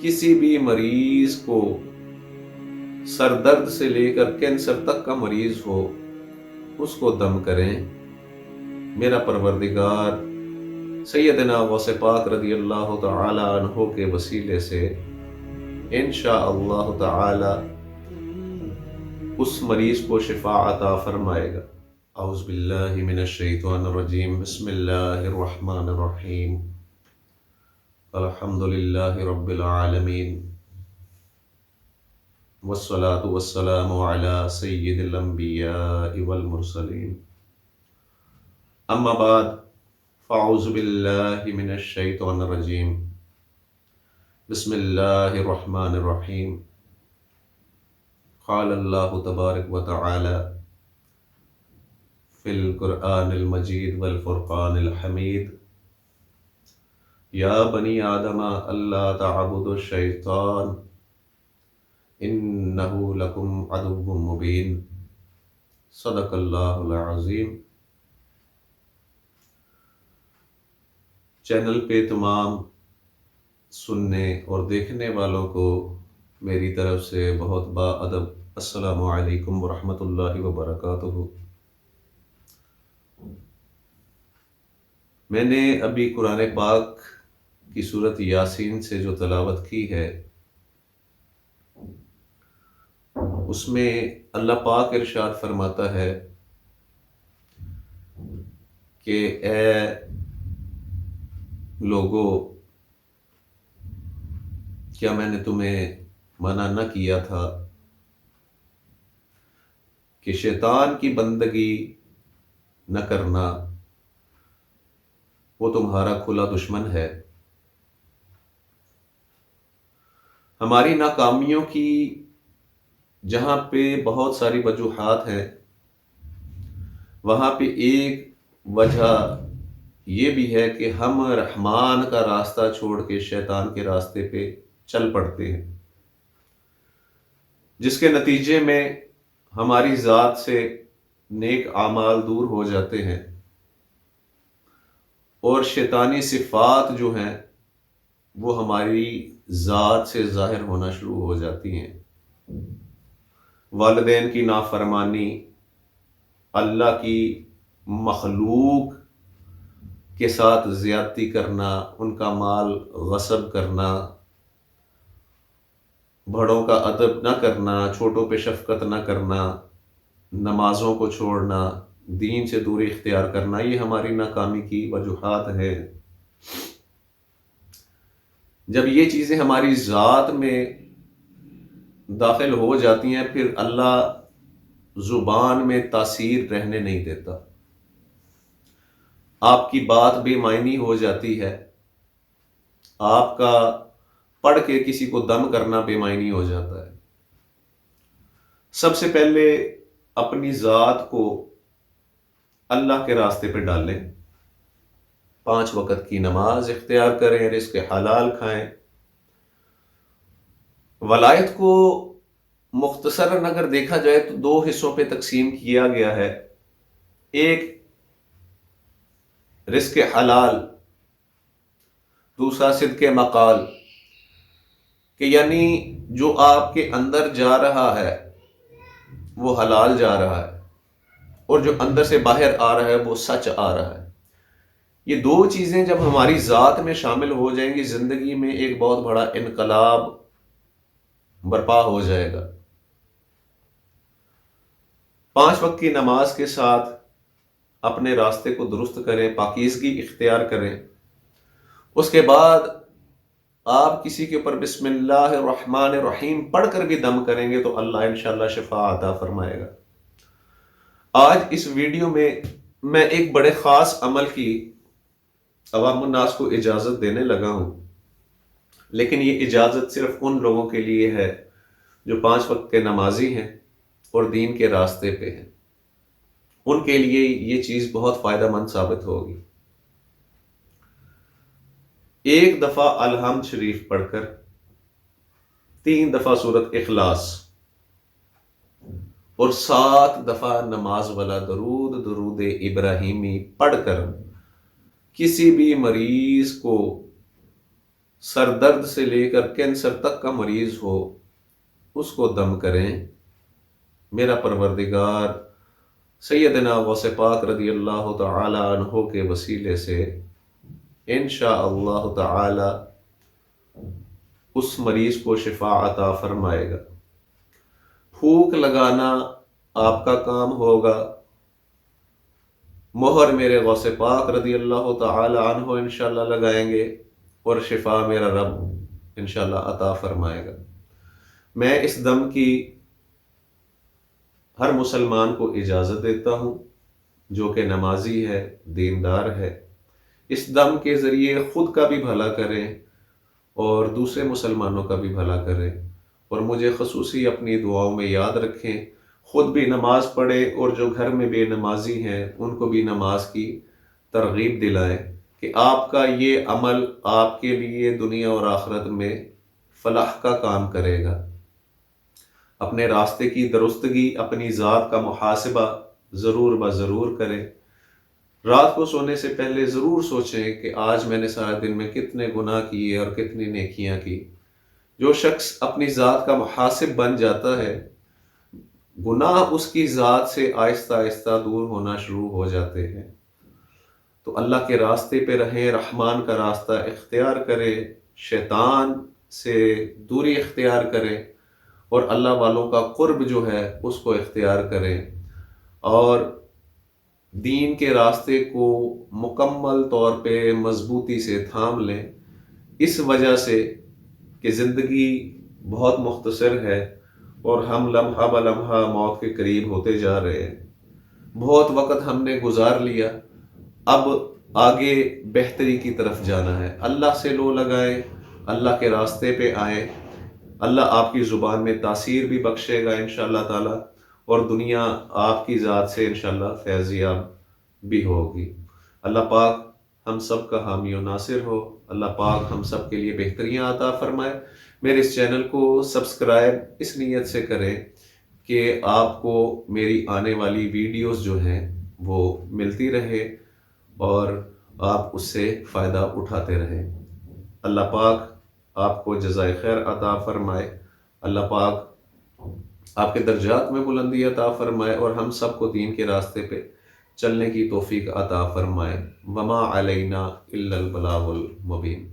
کسی بھی مریض کو سر درد سے لے کر کینسر تک کا مریض ہو اس کو دم کریں۔ میرا پروردگار سیدنا غوث پاک رضی اللہ تعالی عنہ کے وسیلے سے انشاءاللہ تعالی اس مریض کو شفا عطا فرمائے گا۔ اعوذ باللہ من الشیطان الرجیم، بسم اللہ الرحمن الرحیم، الحمد للہ رب العالمین، والصلاة والسلام علی سید الانبیاء والمرسلین، اما بعد فاعوذ باللہ من الشیطان الرجیم، بسم اللہ الرحمن الرحیم۔ قال اللہ تبارک و تعالی فی القرآن المجید والفرقان الحمید، یا بنی آدم الا تعبدوا الشیطان انہ لکم عدو مبین، صدق اللہ العظیم۔ چینل پہ تمام سننے اور دیکھنے والوں کو میری طرف سے بہت باادب السلام علیکم ورحمۃ اللہ وبرکاتہ۔ میں نے ابھی قرآن پاک کی سورت یاسین سے جو تلاوت کی ہے اس میں اللہ پاک ارشاد فرماتا ہے کہ اے لوگو، کیا میں نے تمہیں منع نہ کیا تھا کہ شیطان کی بندگی نہ کرنا، وہ تمہارا کھلا دشمن ہے۔ ہماری ناکامیوں کی جہاں پہ بہت ساری وجوہات ہیں، وہاں پہ ایک وجہ یہ بھی ہے کہ ہم رحمان کا راستہ چھوڑ کے شیطان کے راستے پہ چل پڑتے ہیں، جس کے نتیجے میں ہماری ذات سے نیک اعمال دور ہو جاتے ہیں اور شیطانی صفات جو ہیں وہ ہماری ذات سے ظاہر ہونا شروع ہو جاتی ہیں۔ والدین کی نافرمانی، اللہ کی مخلوق کے ساتھ زیادتی کرنا، ان کا مال غصب کرنا، بڑوں کا ادب نہ کرنا، چھوٹوں پہ شفقت نہ کرنا، نمازوں کو چھوڑنا، دین سے دوری اختیار کرنا، یہ ہماری ناکامی کی وجوہات ہیں۔ جب یہ چیزیں ہماری ذات میں داخل ہو جاتی ہیں، پھر اللہ زبان میں تاثیر رہنے نہیں دیتا، آپ کی بات بے معنی ہو جاتی ہے، آپ کا پڑھ کے کسی کو دم کرنا بے معنی ہو جاتا ہے۔ سب سے پہلے اپنی ذات کو اللہ کے راستے پہ ڈالیں، 5 وقت کی نماز اختیار کریں، رزق حلال کھائیں۔ ولایت کو مختصراً اگر دیکھا جائے تو 2 حصوں پہ تقسیم کیا گیا ہے۔ ایک رزق حلال، دوسرا صدق مقال، کہ یعنی جو آپ کے اندر جا رہا ہے وہ حلال جا رہا ہے، اور جو اندر سے باہر آ رہا ہے وہ سچ آ رہا ہے۔ یہ 2 چیزیں جب ہماری ذات میں شامل ہو جائیں گی، زندگی میں ایک بہت بڑا انقلاب برپا ہو جائے گا۔ 5 وقت کی نماز کے ساتھ اپنے راستے کو درست کریں، پاکیزگی اختیار کریں۔ اس کے بعد آپ کسی کے اوپر بسم اللہ الرحمن الرحیم پڑھ کر بھی دم کریں گے تو اللہ انشاءاللہ شفا عطا فرمائے گا۔ آج اس ویڈیو میں میں ایک بڑے خاص عمل کی عوام الناس کو اجازت دینے لگا ہوں، لیکن یہ اجازت صرف ان لوگوں کے لیے ہے جو 5 وقت کے نمازی ہیں اور دین کے راستے پہ ہیں۔ ان کے لیے یہ چیز بہت فائدہ مند ثابت ہوگی۔ ایک دفعہ الحمد شریف پڑھ کر 3 دفعہ سورت اخلاص اور 7 دفعہ نماز والا درود ابراہیمی پڑھ کر کسی بھی مریض کو سر درد سے لے کر کینسر تک کا مریض ہو اس کو دم کریں، میرا پروردگار سیدنا غوث پاک رضی اللہ تعالی عنہ کے وسیلے سے انشاءاللہ تعالی اس مریض کو شفا عطا فرمائے گا۔ پھونک لگانا آپ کا کام ہوگا، مہر میرے غوث پاک رضی اللہ تعالی عنہ انشاءاللہ لگائیں گے اور شفا میرا رب انشاءاللہ عطا فرمائے گا۔ میں اس دم کی ہر مسلمان کو اجازت دیتا ہوں جو کہ نمازی ہے، دیندار ہے، اس دم کے ذریعے خود کا بھی بھلا کریں اور دوسرے مسلمانوں کا بھی بھلا کریں، اور مجھے خصوصی اپنی دعاؤں میں یاد رکھیں، خود بھی نماز پڑھیں اور جو گھر میں بے نمازی ہیں ان کو بھی نماز کی ترغیب دلائیں کہ آپ کا یہ عمل آپ کے لیے دنیا اور آخرت میں فلاح کا کام کرے گا۔ اپنے راستے کی درستگی، اپنی ذات کا محاسبہ ضرور ضرور کریں۔ رات کو سونے سے پہلے ضرور سوچیں کہ آج میں نے سارے دن میں کتنے گناہ کیے اور کتنی نیکیاں کی۔ جو شخص اپنی ذات کا محاسب بن جاتا ہے، گناہ اس کی ذات سے آہستہ آہستہ دور ہونا شروع ہو جاتے ہیں۔ تو اللہ کے راستے پہ رہیں، رحمان کا راستہ اختیار کریں، شیطان سے دوری اختیار کریں اور اللہ والوں کا قرب جو ہے اس کو اختیار کریں، اور دین کے راستے کو مکمل طور پہ مضبوطی سے تھام لیں، اس وجہ سے کہ زندگی بہت مختصر ہے اور ہم لمحہ بلمحہ موت کے قریب ہوتے جا رہے ہیں۔ بہت وقت ہم نے گزار لیا، اب آگے بہتری کی طرف جانا ہے۔ اللہ سے لو لگائیں، اللہ کے راستے پہ آئیں، اللہ آپ کی زبان میں تاثیر بھی بخشے گا انشاءاللہ تعالی، اور دنیا آپ کی ذات سے انشاءاللہ فیض یاب بھی ہوگی۔ اللہ پاک ہم سب کا حامی و ناصر ہو، اللہ پاک ہم سب کے لیے بہتریاں عطا فرمائے۔ میرے اس چینل کو سبسکرائب اس نیت سے کریں کہ آپ کو میری آنے والی ویڈیوز جو ہیں وہ ملتی رہے اور آپ اس سے فائدہ اٹھاتے رہیں۔ اللہ پاک آپ کو جزائے خیر عطا فرمائے، اللہ پاک آپ کے درجات میں بلندی عطا فرمائے اور ہم سب کو دین کے راستے پہ چلنے کی توفیق عطا فرمائے۔ وما علینا الا البلاغ المبین۔